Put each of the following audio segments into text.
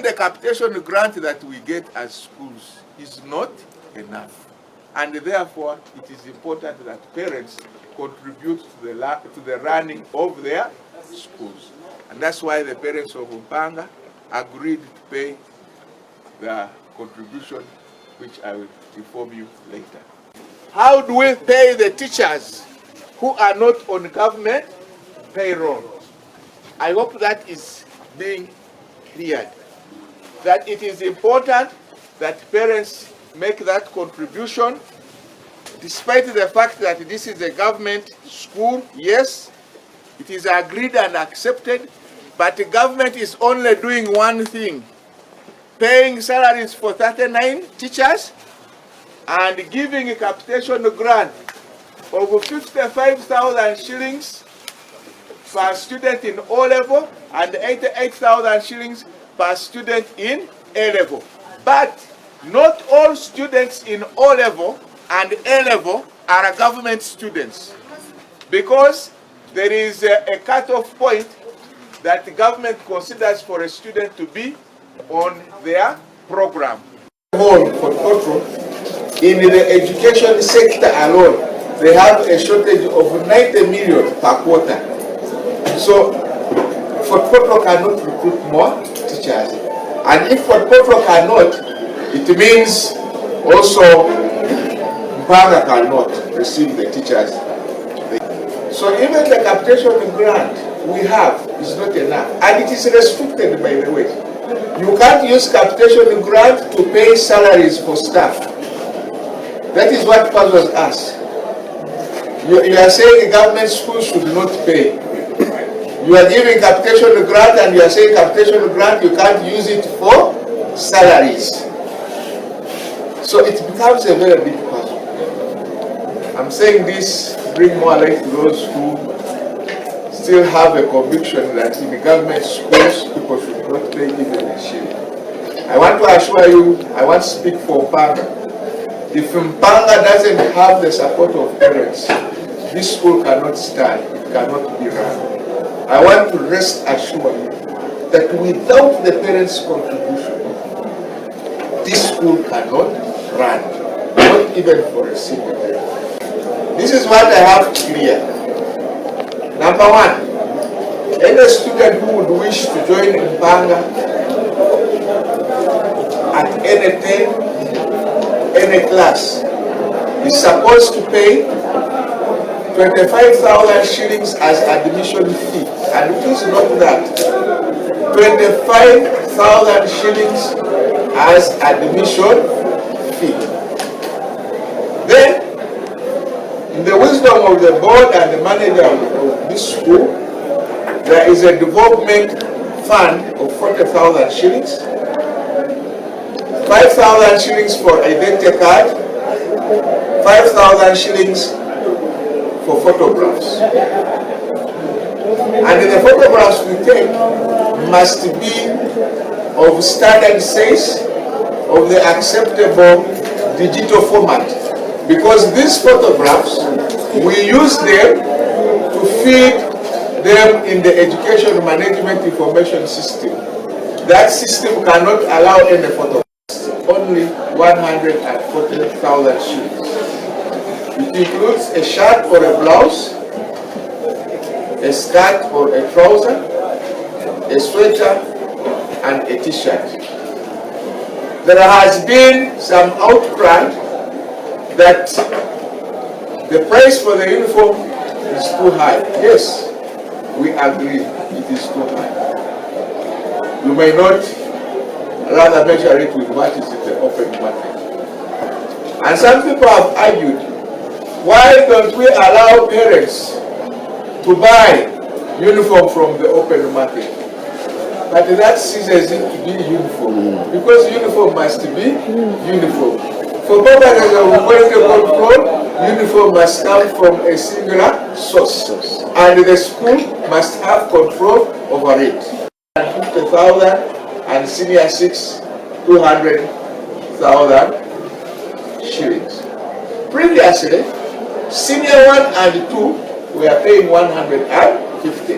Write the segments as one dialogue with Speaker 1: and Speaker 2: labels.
Speaker 1: even the capitation grant that we get as schools is not enough. And therefore, it is important that parents contribute to the running of their schools. And that's why the parents of Mpanga agreed to pay the contribution, which I will inform you later. How do we pay the teachers who are not on government payroll? I hope that is being cleared. That it is important that parents make that contribution, despite the fact that this is a government school. Yes, it is agreed and accepted, but the government is only doing one thing: paying salaries for 39 teachers and giving a capitation grant of 55,000 shillings per student in O level and 88,000 shillings per student in A level. But not all students in O level and A level are government students, because there is a cutoff point that the government considers for a student to be on their program. In the education sector alone, they have a shortage of 90 million per quarter. So, Fort Portal cannot recruit more teachers. And if Fort Portal cannot, it means also Mpanga cannot receive the teachers. So even the capitation grant we have is not enough. And it is restricted, by the way. You can't use capitation grant to pay salaries for staff. That is what puzzles us. You are saying government schools should not pay. You are giving capitation grant and you are saying capitation grant, you can't use it for salaries. So it becomes a very big puzzle. I'm saying this to bring more light to those who still have a conviction that in the government schools, people should not pay even a shilling. I want to assure you, I want to speak for Mpanga. If Mpanga doesn't have the support of parents, this school cannot stand, it cannot be run. I want to rest assured you that without the parents' contribution, this school cannot run, not even for a single day. This is what I have clear. Number one, any student who would wish to join Mpanga at any time, any class, is supposed to pay 25,000 shillings as admission fee. And please note that 25,000 shillings as admission fee. Then, in the wisdom of the board and the manager of this school, there is a development fund of 40,000 shillings, 5,000 shillings for identity card, 5,000 shillings for photographs. And the photographs we take must be of standard size, of the acceptable digital format. Because these photographs, we use them to feed them in the education management information system. That system cannot allow any photographs. Only 140,000 shillings. It includes a shirt or a blouse, a skirt or a trouser, a sweater, and a t-shirt. There has been some outcry that the price for the uniform is too high. Yes, we agree, it is too high. You may not rather measure it with what is in the open market. And some people have argued, why don't we allow parents to buy uniform from the open market? But that ceases it to be uniform, because uniform must be uniform. For purposes of quality control, uniform must come from a singular source, and the school must have control over it. 50,000 and senior 6, 200,000 shillings. Previously, senior 1 and 2 were paying 150,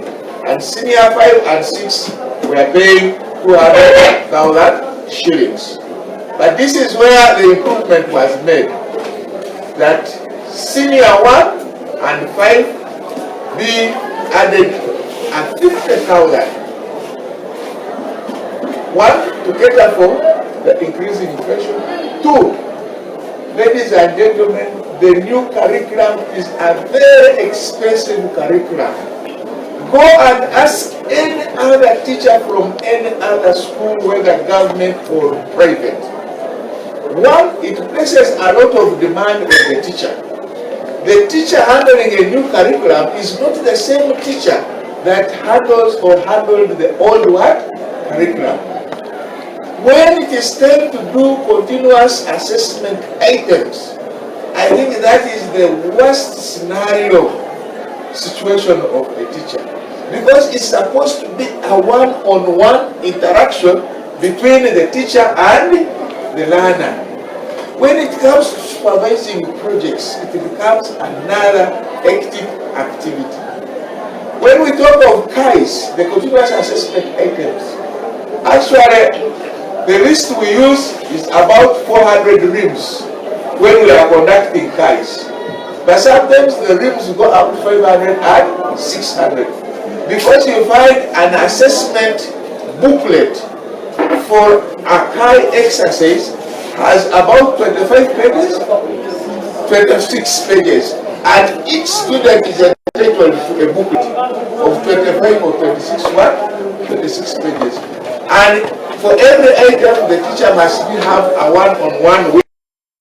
Speaker 1: and senior 5 and 6 were paying 200,000 shillings. But this is where the improvement was made, that senior 1 and 5 be added at 50,000. 1, to cater for the increasing inflation. 2, ladies and gentlemen, the new curriculum is a very expensive curriculum. Go and ask any other teacher from any other school, whether government or private. 1, it places a lot of demand on the teacher. The teacher handling a new curriculum is not the same teacher that handles or handled the old curriculum. When it is time to do continuous assessment items, I think that is the worst scenario situation of a teacher, because it's supposed to be a one-on-one interaction between the teacher and the learner. When it comes to supervising projects, it becomes another hectic activity. When we talk of KAIs, the continuous assessment items, actually the list we use is about 400 rims when we are conducting KAIs. But sometimes the rims go up to 500 and 600. Because you find an assessment booklet for a KAI exercise has about 25 pages, 26 pages. And each student is entitled to a booklet of 25 or 26 pages. And for every item, the teacher must have a one-on-one with